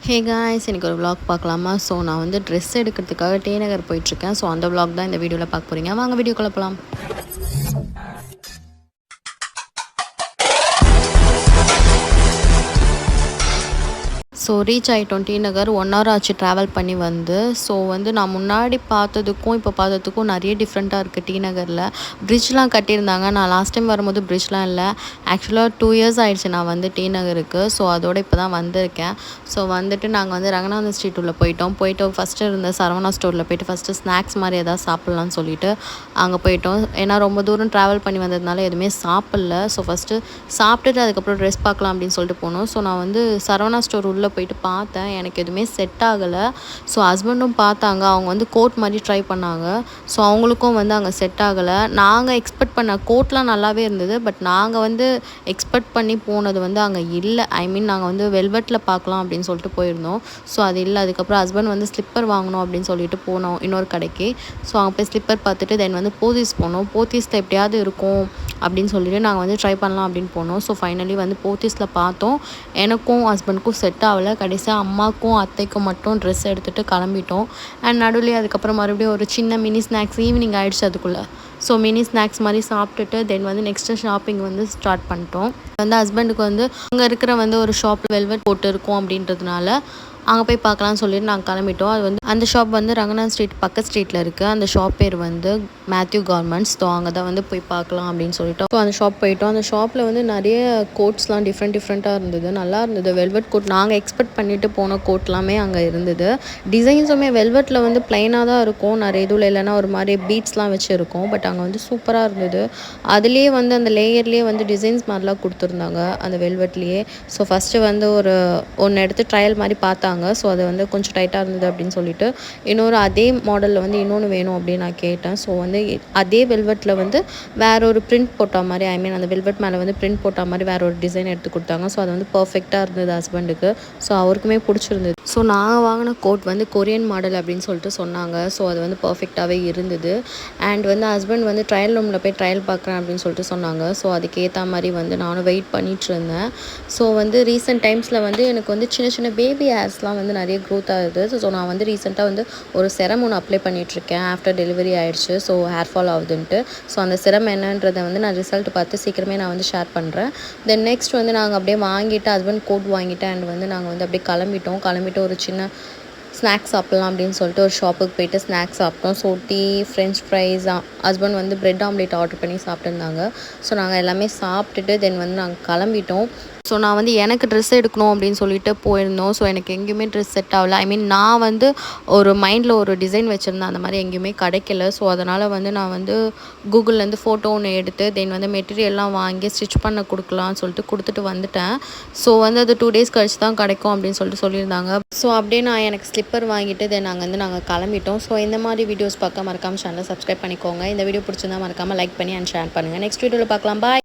Hey guys, எனக்கு ஒரு vlog பார்க்கலாமா? ஸோ நான் வந்து ட்ரெஸ் எடுக்கிறதுக்காக டி நகர் போயிட்டுருக்கேன். ஸோ அந்த vlog தான் இந்த வீடியோவில் பார்க்க போகிறீங்க. வாங்க வீடியோக்குள்ள போகலாம். ஸோ ரீச் ஆகிட்டோம் டி நகர். 1 hour ஆச்சு ட்ராவல் பண்ணி வந்து. ஸோ வந்து நான் முன்னாடி பார்த்ததுக்கும் இப்போ பார்த்ததுக்கும் நிறைய டிஃப்ரெண்ட்டாக இருக்குது. டி நகரில் பிரிட்ஜ்லாம் கட்டியிருந்தாங்க. நான் லாஸ்ட் டைம் வரும்போது பிரிட்ஜ்லாம் இல்லை. ஆக்சுவலாக 2 years ஆகிடுச்சு நான் வந்து டி நகருக்கு. ஸோ அதோட இப்போ தான் வந்திருக்கேன். ஸோ வந்துட்டு நாங்கள் வந்து ரங்கநாதன் ஸ்ட்ரீட் உள்ள போயிட்டு ஃபஸ்ட்டு இருந்த சரவணா ஸ்டோரில் போயிட்டு ஃபஸ்ட்டு ஸ்நாக்ஸ் மாதிரி எதாவது சாப்பிட்லான்னு சொல்லிட்டு அங்கே போயிட்டோம். ஏன்னா ரொம்ப தூரம் ட்ராவல் பண்ணி வந்ததுனால எதுவுமே சாப்பிடல. ஸோ ஃபஸ்ட்டு சாப்பிட்டுட்டு அதுக்கப்புறம் ட்ரெஸ் பார்க்கலாம் அப்படின்னு சொல்லிட்டு போனோம். ஸோ நான் வந்து சரவணா ஸ்டோர் உள்ளே போயிட்டு பார்த்தேன். எனக்கு எதுவுமே செட் ஆகலை. ஸோ ஹஸ்பண்டும் பார்த்தாங்க. அவங்க வந்து கோட் மாதிரி ட்ரை பண்ணாங்க. ஸோ அவங்களுக்கும் வந்து அங்கே செட் ஆகலை. நாங்கள் எக்ஸ்பெக்ட் பண்ண கோட்லாம் நல்லாவே இருந்தது. பட் நாங்கள் வந்து எக்ஸ்பெக்ட் பண்ணி போனது வந்து அங்கே இல்லை. ஐ மீன் நாங்கள் வந்து வெல்வெட்டில் பார்க்கலாம் அப்படின்னு சொல்லிட்டு போயிருந்தோம். ஸோ அது இல்லை. அதுக்கப்புறம் ஹஸ்பண்ட் வந்து ஸ்லிப்பர் வாங்கணும் அப்படின்னு சொல்லிட்டு போனோம் இன்னொரு கடைக்கு. ஸோ அங்கே போய் ஸ்லிப்பர் பார்த்துட்டு தென் வந்து போத்தீஸ் போனோம். போத்தீஸில் எப்படியாவது இருக்கும் அப்படின்னு சொல்லிட்டு நாங்கள் வந்து ட்ரை பண்ணலாம் அப்படின்னு போனோம். ஸோ ஃபைனலி வந்து போத்தீஸில் பார்த்தோம். எனக்கும் ஹஸ்பண்டுக்கும் செட் ஆகலை. கடைசியாக அம்மாவுக்கும் அத்தைக்கும் மட்டும் ட்ரெஸ் எடுத்துகிட்டு கிளம்பிட்டோம். அண்ட் நடுவில் அதுக்கப்புறம் மறுபடியும் ஒரு சின்ன மினி ஸ்நாக்ஸ் ஈவினிங் ஆகிடுச்சு அதுக்குள்ளே. ஸோ மினி ஸ்நாக்ஸ் மாதிரி சாப்பிட்டுட்டு தென் வந்து நெக்ஸ்ட்டு ஷாப்பிங் வந்து ஸ்டார்ட் பண்ணிட்டோம். வந்து ஹஸ்பண்டுக்கு வந்து அங்கே இருக்கிற வந்து ஒரு ஷாப்பில் வெல்வெட் போட்டு இருக்கும் அப்படின்றதுனால அங்கே போய் பார்க்கலாம்னு சொல்லிட்டு நாங்கள் கிளம்பிட்டோம். அது வந்து அந்த ஷாப் வந்து ரங்கநாதன் ஸ்ட்ரீட் பக்கத்து ஸ்ட்ரீட்டில் இருக்குது. அந்த ஷாப் பேர் வந்து மேத்யூ கார்மெண்ட்ஸ். ஸோ அங்கே தான் வந்து போய் பார்க்கலாம் அப்படின்னு சொல்லிட்டோம். ஸோ அந்த ஷாப் போயிட்டோம். அந்த ஷாப்பில் வந்து நிறைய கோட்ஸ்லாம் டிஃப்ரெண்ட்டாக இருந்தது. நல்லா இருந்தது. வெல்வெட் கோட் நாங்கள் எக்ஸ்பெக்ட் பண்ணிட்டு போன கோட்லாமே அங்கே இருந்தது. டிசைன்ஸுமே வெல்வெட்டில் வந்து ப்ளைனாக தான் இருக்கும். நிறைய இதுவில் இல்லைன்னா ஒரு மாதிரி பீட்ஸ்லாம் வச்சு இருக்கும். பட் அங்கே வந்து சூப்பராக இருந்தது. அதுலேயே வந்து அந்த லேயர்லேயே வந்து டிசைன்ஸ் மாதிரிலாம் கொடுத்துருந்தாங்க அந்த வெல்வெட்லேயே. ஸோ ஃபஸ்ட்டு வந்து ஒன்று எடுத்து ட்ரையல் மாதிரி பார்த்தாங்க. ஸோ அது வந்து கொஞ்சம் டைட்டாக இருந்தது அப்படின்னு சொல்லிட்டு இன்னொரு அதே மாடலில் வந்து இன்னொன்று வேணும் அப்படின்னு நான் கேட்டேன். ஸோ வந்து அதே வெல்வெட்டில் வந்து வேற ஒரு பிரிண்ட் போட்ட மாதிரி, ஐ மீன் அந்த வெல்வெட் மேலே வந்து பிரிண்ட் போட்ட மாதிரி வேற ஒரு டிசைன் எடுத்து கொடுத்தாங்க. ஸோ அது வந்து பர்ஃபெக்டாக இருந்தது ஹஸ்பண்டுக்கு. ஸோ அவருக்குமே பிடிச்சிருந்தது. ஸோ நாங்கள் வாங்கின கோட் வந்து கொரியன் மாடல் அப்படின்னு சொல்லிட்டு சொன்னாங்க. ஸோ அது வந்து பர்ஃபெக்டாகவே இருந்தது. அண்ட் வந்து ஹஸ்பண்ட் வந்து ட்ரையல் ரூமில் போய் ட்ரையல் பார்க்குறேன் அப்படின்னு சொல்லிட்டு சொன்னாங்க. ஸோ அதுக்கேற்ற மாதிரி வந்து நானும் வெயிட் பண்ணிகிட்டு இருந்தேன். ஸோ வந்து ரீசெண்ட் டைம்ஸில் வந்து எனக்கு வந்து சின்ன சின்ன பேபி ஹேர்ஸ்லாம் வந்து நிறைய க்ரோத் ஆகுது. ஸோ நான் வந்து ரீசெண்டாக வந்து ஒரு செரம் ஒன்று அப்ளை பண்ணிகிட்ருக்கேன். ஆஃப்டர் டெலிவரி ஆகிடுச்சு. ஸோ ஹேர் ஃபால் ஆகுதுன்ட்டு. ஸோ அந்த செரம் என்னன்றதை வந்து நான் ரிசல்ட் பார்த்து சீக்கிரமே நான் வந்து ஷேர் பண்ணுறேன். தென் நெக்ஸ்ட் வந்து நாங்கள் அப்படியே வாங்கிட்டு ஹஸ்பண்ட் கோட் வாங்கிட்டு அண்ட் வந்து நாங்கள் வந்து அப்படியே கிளம்பிட்டு ஒரு சின்ன ஸ்நாக்ஸ் சாப்பிட்லாம் அப்படின்னு சொல்லிட்டு ஒரு ஷாப்புக்கு போயிட்டு ஸ்நாக்ஸ் சாப்பிட்டோம். So tea, french fries, husband வந்து ப்ரெட் ஆம்லேட் ஆர்டர் பண்ணி சாப்பிட்டுருந்தாங்க. ஸோ நாங்கள் எல்லாமே சாப்பிட்டுட்டு தென் வந்து நாங்கள் கிளம்பிட்டோம். ஸோ நான் வந்து எனக்கு ட்ரெஸ் எடுக்கணும் அப்படின்னு சொல்லிட்டு போயிருந்தோம். ஸோ எனக்கு எங்கேயுமே ட்ரெஸ் செட் ஆகலை. ஐ மீன் நான் வந்து ஒரு மைண்டில் ஒரு டிசைன் வச்சுருந்தேன். அந்த மாதிரி எங்கேயுமே கிடைக்கல. ஸோ அதனால் வந்து நான் வந்து கூகுள்லேருந்து ஃபோட்டோ ஒன்று எடுத்து தென் வந்து மெட்டீரியல்லாம் வாங்கி ஸ்டிச் பண்ண கொடுக்கலான்னு சொல்லிட்டு கொடுத்துட்டு வந்துட்டேன். ஸோ வந்து அது 2 days கழிச்சு தான் கிடைக்கும் அப்படின்னு சொல்லிட்டு சொல்லியிருந்தாங்க. ஸோ அப்படியே நான் எனக்கு ஸ்லிப்பர் வாங்கிட்டு தென் நாங்கள் கிளம்பிட்டோம். ஸோ இந்த மாதிரி வீடியோஸ் பார்க்க மறக்காமல் சேனலை சப்ஸ்கிரைப் பண்ணிக்கோங்க. இந்த வீடியோ பிடிச்சிருந்தா மறக்காமல் லைக் பண்ணி அண்ட் ஷேர் பண்ணுங்கள். நெக்ஸ்ட் வீடியோவில் பார்க்கலாம். பாய்.